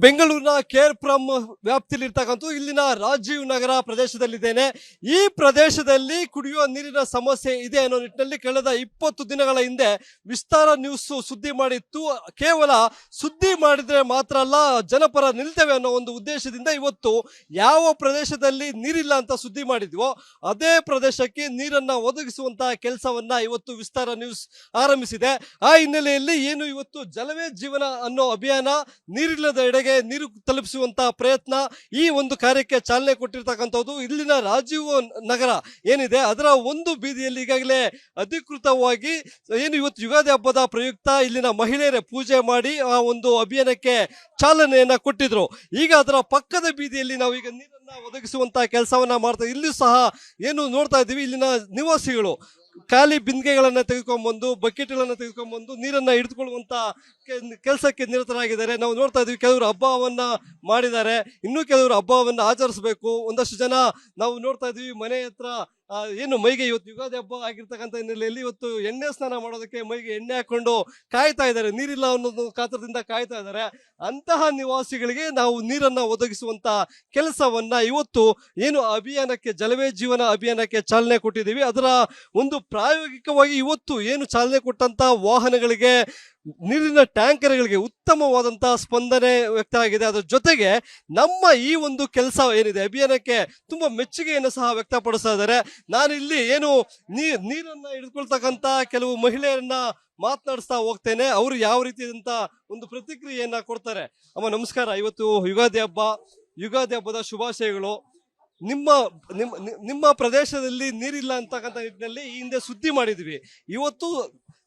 ಬೆಂಗಳೂರಿನ ಕೇರ್ಪುರಂ ವ್ಯಾಪ್ತಿಯಲ್ಲಿರ್ತಕ್ಕಂಥ ಇಲ್ಲಿನ ರಾಜೀವ್ ನಗರ ಪ್ರದೇಶದಲ್ಲಿದ್ದೇನೆ. ಈ ಪ್ರದೇಶದಲ್ಲಿ ಕುಡಿಯುವ ನೀರಿನ ಸಮಸ್ಯೆ ಇದೆ ಅನ್ನೋ ನಿಟ್ಟಿನಲ್ಲಿ ಕಳೆದ 20 ದಿನಗಳ ಹಿಂದೆ ವಿಸ್ತಾರ ನ್ಯೂಸ್ ಸುದ್ದಿ ಮಾಡಿತ್ತು. ಕೇವಲ ಸುದ್ದಿ ಮಾಡಿದ್ರೆ ಮಾತ್ರ ಅಲ್ಲ, ಜನಪರ ನಿಲ್ತೇವೆ ಅನ್ನೋ ಒಂದು ಉದ್ದೇಶದಿಂದ ಇವತ್ತು ಯಾವ ಪ್ರದೇಶದಲ್ಲಿ ನೀರಿಲ್ಲ ಅಂತ ಸುದ್ದಿ ಮಾಡಿದ್ವೋ ಅದೇ ಪ್ರದೇಶಕ್ಕೆ ನೀರನ್ನ ಒದಗಿಸುವಂತಹ ಕೆಲಸವನ್ನ ಇವತ್ತು ವಿಸ್ತಾರ ನ್ಯೂಸ್ ಆರಂಭಿಸಿದೆ. ಆ ಹಿನ್ನೆಲೆಯಲ್ಲಿ ಏನು ಇವತ್ತು ಜಲವೇ ಜೀವನ ಅನ್ನೋ ಅಭಿಯಾನ, ನೀರಿಲ್ಲದ ಎಡೆಗೆ ನೀರು ತಲುಪಿಸುವಂತಹ ಪ್ರಯತ್ನ, ಈ ಒಂದು ಕಾರ್ಯಕ್ಕೆ ಚಾಲನೆ ಕೊಟ್ಟಿರ್ತಕ್ಕಂಥದ್ದು ಇಲ್ಲಿನ ರಾಜೀವ್ ನಗರ ಏನಿದೆ ಅದರ ಒಂದು ಬೀದಿಯಲ್ಲಿ ಈಗಾಗಲೇ ಅಧಿಕೃತವಾಗಿ ಏನು ಇವತ್ತು ಯುಗಾದಿ ಹಬ್ಬದ ಪ್ರಯುಕ್ತ ಇಲ್ಲಿನ ಮಹಿಳೆಯರೇ ಪೂಜೆ ಮಾಡಿ ಆ ಒಂದು ಅಭಿಯಾನಕ್ಕೆ ಚಾಲನೆಯನ್ನ ಕೊಟ್ಟಿದ್ರು. ಈಗ ಅದರ ಪಕ್ಕದ ಬೀದಿಯಲ್ಲಿ ನಾವು ಈಗ ನೀರನ್ನ ಒದಗಿಸುವಂತಹ ಕೆಲಸವನ್ನ ಮಾಡ್ತಾ ಇಲ್ಲೂ ಸಹ ಏನು ನೋಡ್ತಾ ಇದ್ದೀವಿ, ಇಲ್ಲಿನ ನಿವಾಸಿಗಳು ಖಾಲಿ ಬಿಂದಿಗೆಗಳನ್ನ ತೆಗೆದುಕೊಂಡ್ಬಂದು ಬಕೆಟ್ಗಳನ್ನ ತೆಗೆದುಕೊಂಡ್ಬಂದು ನೀರನ್ನ ಹಿಡಿದುಕೊಳ್ಳುವಂತ ಕೆಲಸಕ್ಕೆ ನಿರತರಾಗಿದ್ದಾರೆ. ನಾವು ನೋಡ್ತಾ ಇದೀವಿ, ಕೆಲವರು ಹಬ್ಬವನ್ನ ಮಾಡಿದ್ದಾರೆ, ಇನ್ನೂ ಕೆಲವರು ಹಬ್ಬವನ್ನ ಆಚರಿಸಬೇಕು. ಒಂದಷ್ಟು ಜನ ನಾವು ನೋಡ್ತಾ ಇದೀವಿ ಮನೆ ಹತ್ರ ಏನು ಮೈಗೆ ಇವತ್ತು ಯುಗಾದಿ ಹಬ್ಬ ಆಗಿರ್ತಕ್ಕಂಥ ಹಿನ್ನೆಲೆಯಲ್ಲಿ ಇವತ್ತು ಎಣ್ಣೆ ಸ್ನಾನ ಮಾಡೋದಕ್ಕೆ ಮೈಗೆ ಎಣ್ಣೆ ಹಾಕೊಂಡು ಕಾಯ್ತಾ ಇದ್ದಾರೆ, ನೀರಿಲ್ಲ ಅನ್ನೋದು ಕಾತರದಿಂದ ಕಾಯ್ತಾ ಇದ್ದಾರೆ. ಅಂತಹ ನಿವಾಸಿಗಳಿಗೆ ನಾವು ನೀರನ್ನ ಒದಗಿಸುವಂತ ಕೆಲಸವನ್ನ ಇವತ್ತು ಏನು ಅಭಿಯಾನಕ್ಕೆ ಜಲವೇ ಜೀವನ ಅಭಿಯಾನಕ್ಕೆ ಚಾಲನೆ ಕೊಟ್ಟಿದ್ದೀವಿ. ಅದರ ಒಂದು ಪ್ರಾಯೋಗಿಕವಾಗಿ ಇವತ್ತು ಏನು ಚಾಲನೆ ಕೊಟ್ಟಂತ ವಾಹನಗಳಿಗೆ, ನೀರಿನ ಟ್ಯಾಂಕರ್ಗಳಿಗೆ ಉತ್ತಮವಾದಂತಹ ಸ್ಪಂದನೆ ವ್ಯಕ್ತ ಆಗಿದೆ. ಅದರ ಜೊತೆಗೆ ನಮ್ಮ ಈ ಒಂದು ಕೆಲಸ ಏನಿದೆ ಅಭಿಯಾನಕ್ಕೆ ತುಂಬಾ ಮೆಚ್ಚುಗೆಯನ್ನು ಸಹ ವ್ಯಕ್ತಪಡಿಸ್ತಾ ಇದ್ದಾರೆ. ನಾನು ಇಲ್ಲಿ ಏನು ನೀರನ್ನ ಹಿಡಿದುಕೊಳ್ತಕ್ಕಂತ ಕೆಲವು ಮಹಿಳೆಯರನ್ನ ಮಾತನಾಡಿಸ್ತಾ ಹೋಗ್ತೇನೆ, ಅವರು ಯಾವ ರೀತಿಯಾದಂತ ಒಂದು ಪ್ರತಿಕ್ರಿಯೆಯನ್ನ ಕೊಡ್ತಾರೆ. ಅಮ್ಮ ನಮಸ್ಕಾರ, ಇವತ್ತು ಯುಗಾದಿ ಹಬ್ಬದ ಶುಭಾಶಯಗಳು. ನಿಮ್ಮ ಪ್ರದೇಶದಲ್ಲಿ ನೀರಿಲ್ಲ ಅಂತಕ್ಕಂಥ ನಿಟ್ಟಿನಲ್ಲಿ ಈ ಹಿಂದೆ ಸುದ್ದಿ ಮಾಡಿದ್ವಿ. ಇವತ್ತು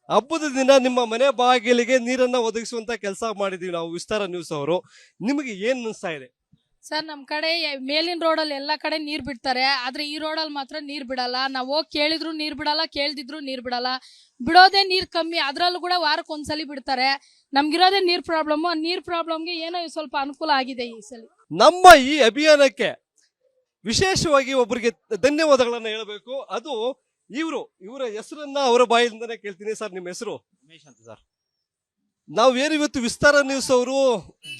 ಹಬ್ಬದ ದಿನ ನಿಮ್ಮ ಮನೆ ಬಾಗಿಲಿಗೆ ನೀರನ್ನ ಒದಗಿಸುವಂತ ಕೆಲಸ ಮಾಡಿದೀವಿ ನಾವು ವಿಸ್ತಾರ ನ್ಯೂಸ್ ಅವರು. ನಿಮಗೆ ಏನ್ ಅನಿಸ್ತಾ ಇದೆ? ಸರ್, ನಮ್ಮ ಕಡೆ ಮೇಲಿನ ರೋಡಲ್ಲಿ ಎಲ್ಲ ಕಡೆ ನೀರ್ ಬಿಡ್ತಾರೆ, ಆದ್ರೆ ಈ ರೋಡಲ್ಲಿ ಮಾತ್ರ ನೀರ್ ಬಿಡಲ್ಲ. ನಾವು ಹೋಗಿ ಕೇಳಿದ್ರು ನೀರ್ ಬಿಡಲ್ಲ, ಕೇಳ್ದಿದ್ರು ನೀರ್ ಬಿಡಲ್ಲ. ಬಿಡೋದೇ ನೀರ್ ಕಮ್ಮಿ, ಅದ್ರಲ್ಲೂ ಕೂಡ ವಾರಕ್ಕೆ ಒಂದ್ಸಲಿ ಬಿಡ್ತಾರೆ. ನಮ್ಗಿರೋದೇ ನೀರ್ ಪ್ರಾಬ್ಲಮ್ಗೆ ಏನೋ ಸ್ವಲ್ಪ ಅನುಕೂಲ ಆಗಿದೆ ಈ ಸಲ. ನಮ್ಮ ಈ ಅಭಿಯಾನಕ್ಕೆ ವಿಶೇಷವಾಗಿ ಒಬ್ಬರಿಗೆ ಧನ್ಯವಾದಗಳನ್ನ ಹೇಳಬೇಕು. ಅದು ಇವರ ಹೆಸರನ್ನ ಅವರ ಬಾಯಿಂದನೇ ಕೇಳ್ತೀನಿ. ಸರ್, ನಿಮ್ಮ ಹೆಸರು? ಉಮೇಶ್ ಅಂತ ಸರ್. ನಾವು ಏನು ಇವತ್ತು ವಿಸ್ತಾರ ನ್ಯೂಸ್ ಅವರು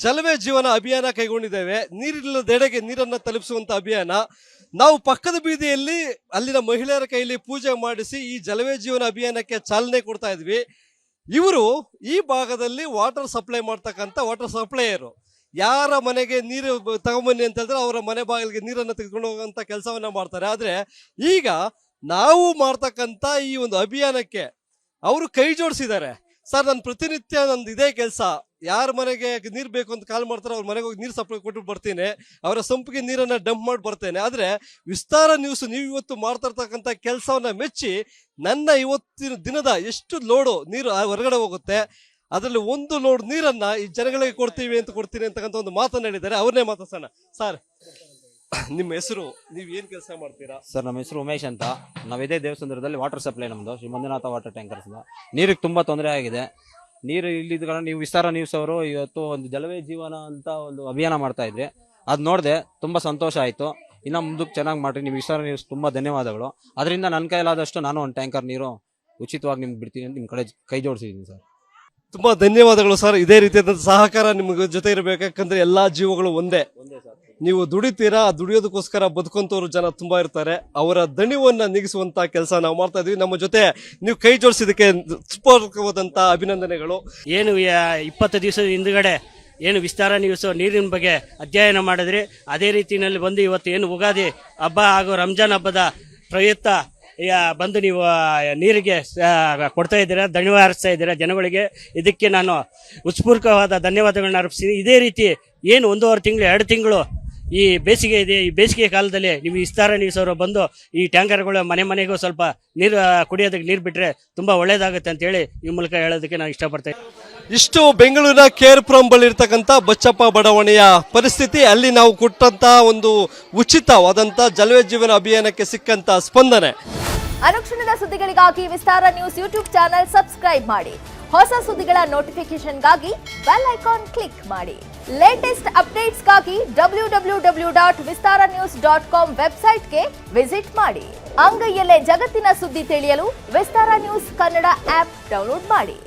ಜಲವೇ ಜೀವನ ಅಭಿಯಾನ ಕೈಗೊಂಡಿದ್ದೇವೆ, ನೀರಿಲ್ಲದೆಡೆಗೆ ನೀರನ್ನ ತಲುಪಿಸುವಂತ ಅಭಿಯಾನ. ನಾವು ಪಕ್ಕದ ಬೀದಿಯಲ್ಲಿ ಅಲ್ಲಿನ ಮಹಿಳೆಯರ ಕೈಯಲ್ಲಿ ಪೂಜೆ ಮಾಡಿಸಿ ಈ ಜಲವೇ ಜೀವನ ಅಭಿಯಾನಕ್ಕೆ ಚಾಲನೆ ಕೊಡ್ತಾ ಇದ್ವಿ. ಇವರು ಈ ಭಾಗದಲ್ಲಿ ವಾಟರ್ ಸಪ್ಲೈ ಮಾಡ್ತಕ್ಕಂಥ ವಾಟರ್ ಸಪ್ಲೈಯರು. ಯಾರ ಮನೆಗೆ ನೀರು ತಗೊಂಬನ್ನಿ ಅಂತ ಹೇಳಿದ್ರೆ ಅವರ ಮನೆ ಬಾಗಿಲಿಗೆ ನೀರನ್ನು ತೆಗೆದುಕೊಂಡು ಹೋಗುವಂತ ಕೆಲಸವನ್ನ ಮಾಡ್ತಾರೆ. ಆದ್ರೆ ಈಗ ನಾವು ಮಾಡ್ತಕ್ಕಂಥ ಈ ಒಂದು ಅಭಿಯಾನಕ್ಕೆ ಅವರು ಕೈ ಜೋಡಿಸಿದ್ದಾರೆ. ಸರ್, ನಾನು ಪ್ರತಿನಿತ್ಯ ನಂದು ಇದೇ ಕೆಲಸ, ಯಾರ ಮನೆಗೆ ನೀರು ಬೇಕು ಅಂತ ಕಾಲ್ ಮಾಡ್ತಾರೆ ಅವ್ರ ಮನೆಗೆ ಹೋಗಿ ನೀರು ಸಪ್ಲೈ ಕೊಟ್ಟು ಬರ್ತೀನಿ, ಅವರ ಸಂಪಿಗೆ ನೀರನ್ನ ಡಂಪ್ ಮಾಡಿ ಬರ್ತೇನೆ. ಆದ್ರೆ ವಿಸ್ತಾರ ನ್ಯೂಸ್ ನೀವು ಇವತ್ತು ಮಾಡ್ತಾ ಇರ್ತಕ್ಕಂಥ ಕೆಲಸವನ್ನ ಮೆಚ್ಚಿ ನನ್ನ ಇವತ್ತಿನ ದಿನದ ಎಷ್ಟು ಲೋಡು ನೀರು ಹೊರಗಡೆ ಹೋಗುತ್ತೆ ಅದರಲ್ಲಿ ಒಂದು ಲೋಡ್ ನೀರನ್ನ ಈ ಜನಗಳಿಗೆ ಕೊಡ್ತೀನಿ ಅಂತಕ್ಕಂಥ ಒಂದು ಮಾತನ್ನ ಹೇಳಿದ್ದಾರೆ. ಅವ್ರನ್ನೇ ಮಾತಾಡ್ಸೋಣ. ಸರ್, ನಿಮ್ಮ ಹೆಸರು, ನೀವು ಏನ್ ಕೆಲಸ ಮಾಡ್ತೀರಾ? ಸರ್, ನಮ್ಮ ಹೆಸರು ಉಮೇಶ್ ಅಂತ. ನಾವಿದೇ ದೇವಸ್ಥಾನದಲ್ಲಿ ವಾಟರ್ ಸಪ್ಲೈ ನಮ್ದು ಶ್ರೀ ಮಂಜುನಾಥ ವಾಟರ್ ಟ್ಯಾಂಕರ್ಸ್. ನೀರಿಗೆ ತುಂಬಾ ತೊಂದರೆ ಆಗಿದೆ. ನೀರು ಇಲ್ಲಿದ್ದ ಕಾರಣ ನೀವು ವಿಸ್ತಾರ ನ್ಯೂಸ್ ಅವರು ಇವತ್ತು ಒಂದು ಜಲವೇ ಜೀವನ ಅಂತ ಒಂದು ಅಭಿಯಾನ ಮಾಡ್ತಾ ಇದ್ರಿ. ಅದು ನೋಡಿದೆ, ತುಂಬಾ ಸಂತೋಷ ಆಯ್ತು. ಇನ್ನ ಮುಂದಕ್ಕೆ ಚೆನ್ನಾಗಿ ಮಾಡ್ರಿ. ನೀವು ವಿಸ್ತಾರ ನ್ಯೂಸ್ ತುಂಬಾ ಧನ್ಯವಾದಗಳು. ಅದರಿಂದ ನನ್ನ ಕೈಲಾದಷ್ಟು ನಾನು ಒಂದು ಟ್ಯಾಂಕರ್ ನೀರು ಉಚಿತವಾಗಿ ನಿಮ್ಗೆ ಬಿಡ್ತೀನಿ ಅಂತ ನಿಮ್ಮ ಕಡೆ ಕೈ ಜೋಡಿಸಿದ್ದೀನಿ ಸರ್. ತುಂಬಾ ಧನ್ಯವಾದಗಳು ಸರ್. ಇದೇ ರೀತಿಯಾದ ಸಹಕಾರ ನಿಮ್ಗೆ ಜೊತೆ ಇರಬೇಕು. ಯಾಕಂದ್ರೆ ಎಲ್ಲಾ ಜೀವಗಳು ಒಂದೇ. ನೀವು ದುಡಿತೀರಾ, ದುಡಿಯೋದಕ್ಕೋಸ್ಕರ ಬದುಕುವಂತವ್ರು ಜನ ತುಂಬಾ ಇರ್ತಾರೆ. ಅವರ ದಣಿವನ್ನ ನೀಗಿಸುವಂತ ಕೆಲಸ ನಾವು ಮಾಡ್ತಾ ಇದೀವಿ. ನಮ್ಮ ಜೊತೆ ನೀವು ಕೈ ಜೋಡಿಸಿದಕ್ಕೆ ಹೃತ್ಪೂರ್ವಕವಾದಂತ ಅಭಿನಂದನೆಗಳು. ಏನು 20 ದಿವಸದ ಹಿಂದುಗಡೆ ಏನು ವಿಸ್ತಾರ ನ್ಯೂಸ್ ನೀರಿನ ಬಗ್ಗೆ ಅಧ್ಯಯನ ಮಾಡಿದ್ರಿ, ಅದೇ ರೀತಿಯಲ್ಲಿ ಬಂದು ಇವತ್ತು ಏನು ಉಗಾದಿ ಹಬ್ಬ ಹಾಗೂ ರಂಜಾನ್ ಹಬ್ಬದ ಪ್ರಯುಕ್ತ ಬಂದು ನೀವು ನೀರಿಗೆ ಕೊಡ್ತಾ ಇದ್ದೀರಾ, ಧನ್ಯವಾದ ಅರ್ಪಿಸ್ತಾ ಇದ್ದೀರಾ ಜನಗಳಿಗೆ. ಇದಕ್ಕೆ ನಾನು ಉತ್ಸ್ಫೂರ್ತವಾದ ಧನ್ಯವಾದಗಳನ್ನ ಅರ್ಪಿಸ್ತೀನಿ. ಇದೇ ರೀತಿ ಏನು 1.5 ತಿಂಗಳು 2 ತಿಂಗಳು ಈ ಬೇಸಿಗೆ ಇದೆ, ಈ ಬೇಸಿಗೆ ಕಾಲದಲ್ಲಿ ನೀವು ವಿಸ್ತಾರ ನ್ಯೂಸ್ ಅವರು ಬಂದು ಈ ಟ್ಯಾಂಕರ್ಗಳು ಮನೆಗೂ ಸ್ವಲ್ಪ ನೀರು ಕುಡಿಯೋದಕ್ಕೆ ನೀರು ಬಿಟ್ಟರೆ ತುಂಬ ಒಳ್ಳೇದಾಗುತ್ತೆ ಅಂತೇಳಿ ಈ ಮೂಲಕ ಹೇಳೋದಕ್ಕೆ ನಾನು ಇಷ್ಟಪಡ್ತೇನೆ. ಇಷ್ಟು ಬೆಂಗಳೂರಿನ ಕೇರ್ಪುರಂ ಬಳಿ ಇರ್ತಕ್ಕಂಥ ಬಚ್ಚಪ್ಪ ಬಡಾವಣೆಯ ಪರಿಸ್ಥಿತಿ. ಅಲ್ಲಿ ನಾವು ಕೊಟ್ಟಂತ ಒಂದು ಉಚಿತವಾದಂತ ಜಲವೇ ಜೀವನ ಅಭಿಯಾನಕ್ಕೆ ಸಿಕ್ಕಂತ ಸ್ಪಂದನೆ. ಅನುಕ್ಷಣದ ಸುದ್ದಿಗಳಿಗಾಗಿ ವಿಸ್ತಾರ ನ್ಯೂಸ್ ಯೂಟ್ಯೂಬ್ ಚಾನೆಲ್ ಸಬ್ಸ್ಕ್ರೈಬ್ ಮಾಡಿ. ಹೊಸ ಸುದ್ದಿಗಳ ನೋಟಿಫಿಕೇಶನ್ಗಾಗಿ ಬೆಲ್ ಐಕಾನ್ ಕ್ಲಿಕ್ ಮಾಡಿ. ಲೇಟೆಸ್ಟ್ ಅಪ್ಡೇಟ್ಸ್ಗಾಗಿ www.vistaranews.com ವೆಬ್ಸೈಟ್ಗೆ ವಿಸಿಟ್ ಮಾಡಿ. ಅಂಗೈಯಲ್ಲೇ ಜಗತ್ತಿನ ಸುದ್ದಿ ತಿಳಿಯಲು ವಿಸ್ತಾರ ನ್ಯೂಸ್ ಕನ್ನಡ ಆಪ್ ಡೌನ್ಲೋಡ್ ಮಾಡಿ.